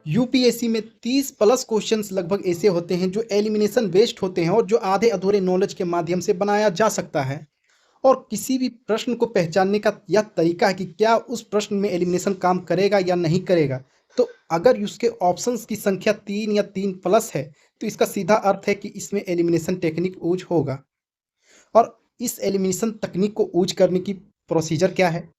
UPSC में 30 plus questions लगभग ऐसे होते हैं जो एलिमिनेशन बेस्ड होते हैं और जो आधे अधूरे नॉलेज के माध्यम से बनाया जा सकता है। और किसी भी प्रश्न को पहचानने का यह तरीका है कि क्या उस प्रश्न में एलिमिनेशन काम करेगा या नहीं करेगा। तो अगर उसके ऑप्शंस की संख्या 3 या 3 प्लस है तो इसका सीधा अर्थ है कि इसमें एलिमिनेशन टेक्निक यूज होगा। और इस एलिमिनेशन तकनीक को यूज करने की प्रोसीजर क्या है?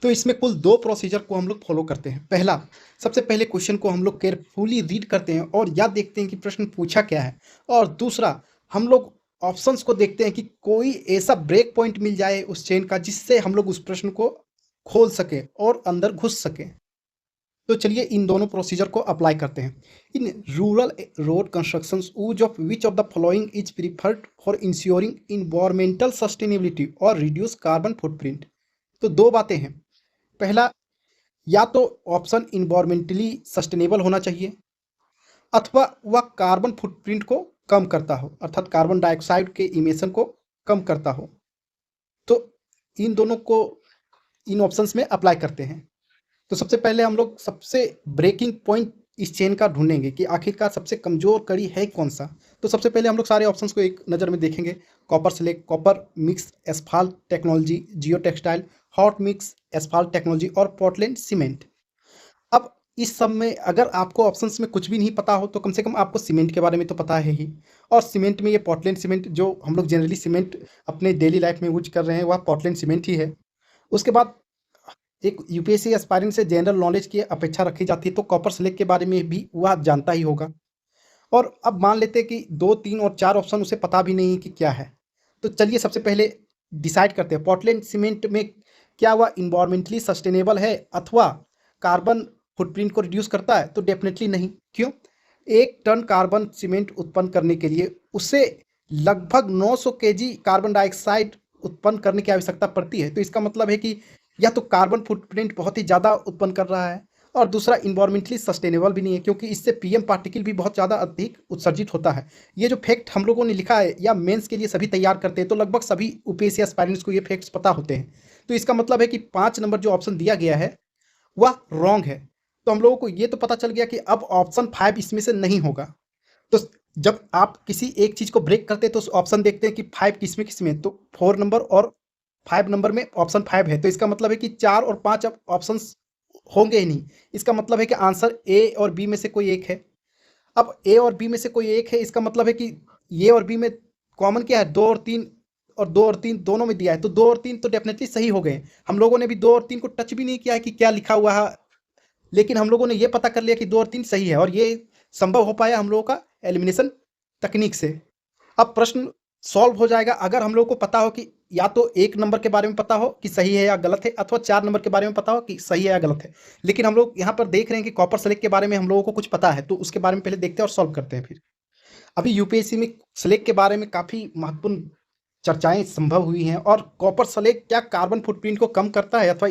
तो इसमें कुल 2 प्रोसीजर को हम लोग फॉलो करते हैं। पहला, सबसे पहले क्वेश्चन को हम लोग केयरफुली रीड करते हैं और यह देखते हैं कि प्रश्न पूछा क्या है। और दूसरा, हम लोग ऑप्शंस को देखते हैं कि कोई ऐसा ब्रेक पॉइंट मिल जाए उस चेन का जिससे हम लोग उस प्रश्न को खोल सकें और अंदर घुस सकें। तो चलिए इन दोनों प्रोसीजर को अप्लाई करते हैं। In rural road constructions use of which of the following is preferred for ensuring environmental sustainability और रिड्यूस कार्बन फुटप्रिंट। तो दो बातें हैं। पहला, या तो ऑप्शन इन्वायरमेंटली सस्टेनेबल होना चाहिए अथवा वह कार्बन फुटप्रिंट को कम करता हो, अर्थात कार्बन डाइऑक्साइड के इमिशन को कम करता हो। तो इन दोनों को इन ऑप्शंस में अप्लाई करते हैं। तो सबसे पहले हम लोग सबसे ब्रेकिंग पॉइंट इस चेन का ढूंढेंगे कि आखिरकार सबसे कमजोर कड़ी है कौन सा। तो सबसे पहले हम लोग सारे ऑप्शंस को एक नज़र में देखेंगे। Copper select, copper mix asphalt technology, geo textile, hot mix asphalt technology और पोर्टलैंड सीमेंट। अब इस सब में अगर आपको ऑप्शंस में कुछ भी नहीं पता हो तो कम से कम आपको सीमेंट के बारे में तो पता है ही। और सीमेंट में ये पोर्टलैंड सीमेंट जो हम लोग जनरली सीमेंट अपने डेली लाइफ में यूज कर रहे हैं वह पोर्टलैंड सीमेंट ही है। उसके बाद एक यूपीएससी एस्पायरेंट से जनरल नॉलेज की अपेक्षा रखी जाती है तो कॉपर स्लेग के बारे में भी वह जानता ही होगा। और अब मान लेते हैं कि 2, 3 और 4 ऑप्शन उसे पता भी नहीं कि क्या है। तो चलिए सबसे पहले डिसाइड करते हैं पोर्टलैंड सीमेंट में क्या वह इन्वायरमेंटली सस्टेनेबल है अथवा कार्बन फुटप्रिंट को रिड्यूस करता है। तो डेफिनेटली नहीं। क्यों? 1 टन कार्बन सीमेंट उत्पन्न करने के लिए उसे लगभग 900 केजी कार्बन डाइऑक्साइड उत्पन्न करने की आवश्यकता पड़ती है। तो इसका मतलब है कि या तो कार्बन फुटप्रिंट बहुत ही ज़्यादा उत्पन्न कर रहा है और दूसरा इन्वायरमेंटली सस्टेनेबल भी नहीं है क्योंकि इससे पीएम पार्टिकल भी बहुत ज़्यादा अधिक उत्सर्जित होता है। ये जो फैक्ट हम लोगों ने लिखा है या मेंस के लिए सभी तैयार करते हैं तो लगभग सभी यूपीएससी एस्पायरेंट्स को ये फैक्ट्स पता होते हैं। तो इसका मतलब है कि 5 नंबर जो ऑप्शन दिया गया है वह रॉन्ग है। तो हम लोगों को ये तो पता चल गया कि अब ऑप्शन 5 इसमें से नहीं होगा। तो जब आप किसी एक चीज़ को ब्रेक करते हैं तो ऑप्शन देखते हैं कि 5 किसमें किसमें, तो 4 नंबर और 5 नंबर में ऑप्शन 5 है। तो इसका मतलब है कि 4 और 5 अब ऑप्शंस होंगे ही नहीं। इसका मतलब है कि आंसर ए और बी में से कोई एक है। अब ए और बी में से कोई एक है इसका मतलब है कि ए और बी में कॉमन क्या है? 2 और 3, और 2 और 3 दोनों में दिया है तो 2 और 3 तो डेफिनेटली सही हो गए। हम लोगों ने भी 2 और 3 को टच भी नहीं किया है कि क्या लिखा हुआ है, लेकिन हम लोगों ने ये पता कर लिया कि 2 और 3 सही है और ये संभव हो पाया हम लोगों का एलिमिनेशन तकनीक से। अब प्रश्न सॉल्व हो जाएगा अगर हम लोगों को पता हो कि या तो 1 नंबर के बारे में पता हो कि सही है या गलत है अथवा 4 नंबर के बारे में पता हो कि सही है या गलत है। लेकिन हम लोग यहाँ पर देख रहे हैं कि कॉपर सेलेक्ट के बारे में हम लोगों को कुछ पता है तो उसके बारे में पहले देखते हैं और सॉल्व करते हैं फिर। अभी यूपीएससी में स्लेग के बारे में काफ़ी महत्वपूर्ण चर्चाएं संभव हुई हैं और कॉपर स्लेग क्या कार्बन फुटप्रिंट को कम करता है अथवा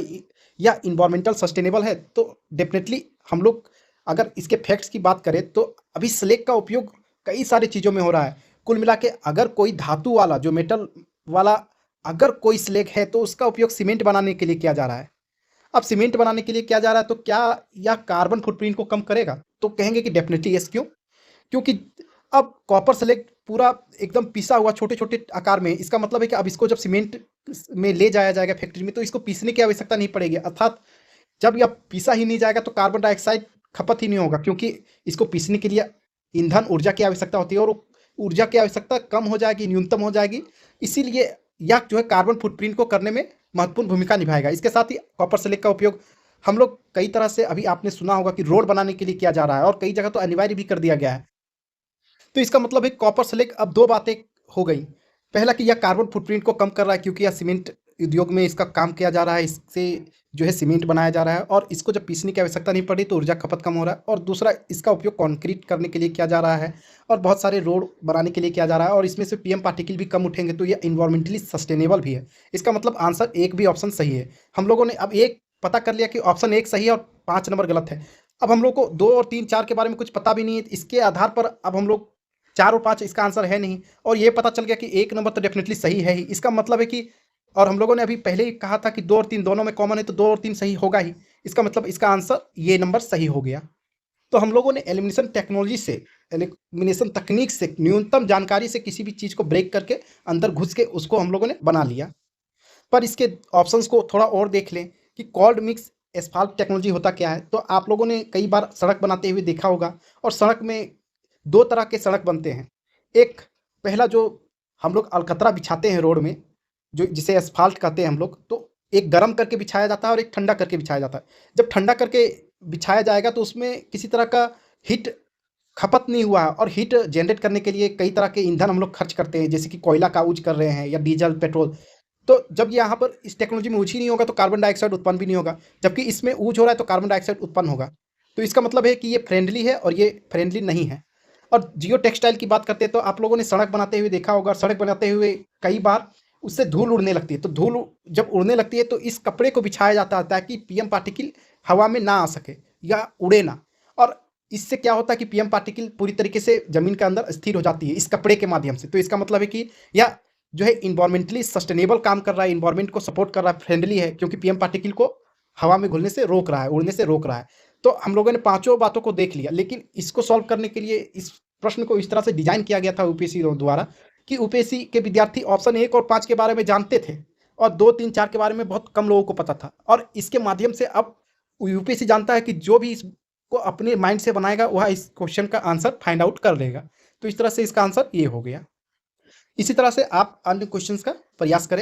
या इन्वायरमेंटल सस्टेनेबल है। तो डेफिनेटली हम लोग अगर इसके फैक्ट्स की बात करें तो अभी स्लेग का उपयोग कई सारी चीज़ों में हो रहा है। कुल मिला के अगर कोई धातु वाला जो मेटल वाला अगर कोई स्लेग है तो उसका उपयोग सीमेंट बनाने के लिए किया जा रहा है। अब सीमेंट बनाने के लिए किया जा रहा है तो क्या यह कार्बन फुटप्रिंट को कम करेगा? तो कहेंगे कि डेफिनेटली यस। क्यों? क्योंकि अब कॉपर स्लेग पूरा एकदम पिसा हुआ छोटे-छोटे आकार में, इसका मतलब है कि अब इसको जब सीमेंट में ले जाया जाएगा फैक्ट्री में तो इसको पीसने की आवश्यकता नहीं पड़ेगी। अर्थात जब यह पीसा ही नहीं जाएगा तो कार्बन डाइऑक्साइड खपत ही नहीं होगा क्योंकि इसको पीसने के लिए ईंधन ऊर्जा की आवश्यकता होती है और ऊर्जा की आवश्यकता कम हो जाएगी, न्यूनतम हो जाएगी। इसीलिए यह जो है कार्बन फुटप्रिंट को करने में महत्वपूर्ण भूमिका निभाएगा। इसके साथ ही कॉपर स्लेग का उपयोग हम लोग कई तरह से अभी आपने सुना होगा कि रोड बनाने के लिए किया जा रहा है और कई जगह तो अनिवार्य भी कर दिया गया है। तो इसका मतलब है कॉपर स्लेग अब 2 बातें हो गई। पहला कि यह कार्बन फुटप्रिंट को कम कर रहा है क्योंकि यह सीमेंट उद्योग में इसका काम किया जा रहा है, इससे जो है सीमेंट बनाया जा रहा है और इसको जब पीसने की आवश्यकता नहीं पड़ी तो ऊर्जा खपत कम हो रहा है। और दूसरा इसका उपयोग कंक्रीट करने के लिए किया जा रहा है और बहुत सारे रोड बनाने के लिए किया जा रहा है और इसमें से पीएम पार्टिकल भी कम उठेंगे तो यह इन्वायरमेंटली सस्टेनेबल भी है। इसका मतलब आंसर एक भी ऑप्शन सही है। हम लोगों ने अब एक पता कर लिया कि ऑप्शन 1 सही है और 5 नंबर गलत है। अब हम लोग को 2 और 3, 4 के बारे में कुछ पता भी नहीं है। इसके आधार पर अब हम लोग 4 और 5 इसका आंसर है नहीं और ये पता चल गया कि 1 नंबर तो डेफिनेटली सही है ही। इसका मतलब है कि और हम लोगों ने अभी पहले ही कहा था कि 2 और 3 दोनों में कॉमन है तो 2 और 3 सही होगा ही। इसका मतलब इसका आंसर ये नंबर सही हो गया। तो हम लोगों ने एलिमिनेशन टेक्नोलॉजी से, एलिमिनेशन तकनीक से, न्यूनतम जानकारी से किसी भी चीज़ को ब्रेक करके अंदर घुस के उसको हम लोगों ने बना लिया। पर इसके ऑप्शंस को थोड़ा और देख लें कि कोल्ड मिक्स एस्फाल्ट टेक्नोलॉजी होता क्या है। तो आप लोगों ने कई बार सड़क बनाते हुए देखा होगा, और सड़क में 2 तरह के सड़क बनते हैं। एक, पहला जो हम लोग अलकतरा बिछाते हैं रोड में, जो जिसे एस्फाल्ट कहते हैं हम लोग, तो एक गरम करके बिछाया जाता है और एक ठंडा करके बिछाया जाता है। जब ठंडा करके बिछाया जाएगा तो उसमें किसी तरह का हीट खपत नहीं हुआ है, और हीट जनरेट करने के लिए कई तरह के ईंधन हम लोग खर्च करते हैं, जैसे कि कोयला का यूज़ कर रहे हैं या डीजल, पेट्रोल। तो जब यहाँ पर इस टेक्नोलॉजी में यूज़ ही नहीं होगा तो कार्बन डाइऑक्साइड उत्पन्न भी नहीं होगा, जबकि इसमें यूज़ हो रहा है तो कार्बन डाइऑक्साइड उत्पन्न होगा। तो इसका मतलब है कि ये फ्रेंडली है और ये फ्रेंडली नहीं है। और जियो टेक्सटाइल की बात करते हैं तो आप लोगों ने सड़क बनाते हुए देखा होगा, सड़क बनाते हुए कई बार उससे धूल उड़ने लगती है। तो धूल जब उड़ने लगती है तो इस कपड़े को बिछाया जाता है ताकि पीएम पार्टिकल हवा में ना आ सके या उड़े ना। और इससे क्या होता है कि पीएम पार्टिकल पूरी तरीके से ज़मीन के अंदर स्थिर हो जाती है इस कपड़े के माध्यम से। तो इसका मतलब है कि यह जो है इन्वायरमेंटली सस्टेनेबल काम कर रहा है, इन्वायरमेंट को सपोर्ट कर रहा है, फ्रेंडली है, क्योंकि पीएम पार्टिकल को हवा में घुलने से रोक रहा है, उड़ने से रोक रहा है। तो हम लोगों ने पाँचों बातों को देख लिया, लेकिन इसको सॉल्व करने के लिए इस प्रश्न को इस तरह से डिज़ाइन किया गया था यूपीएससी द्वारा कि यूपीएससी के विद्यार्थी ऑप्शन 1 और 5 के बारे में जानते थे, और 2, 3, 4 के बारे में बहुत कम लोगों को पता था। और इसके माध्यम से अब यूपीएससी जानता है कि जो भी इसको अपने माइंड से बनाएगा वह इस क्वेश्चन का आंसर फाइंड आउट कर लेगा। तो इस तरह से इसका आंसर ये हो गया। इसी तरह से आप अन्य क्वेश्चंस का प्रयास करें।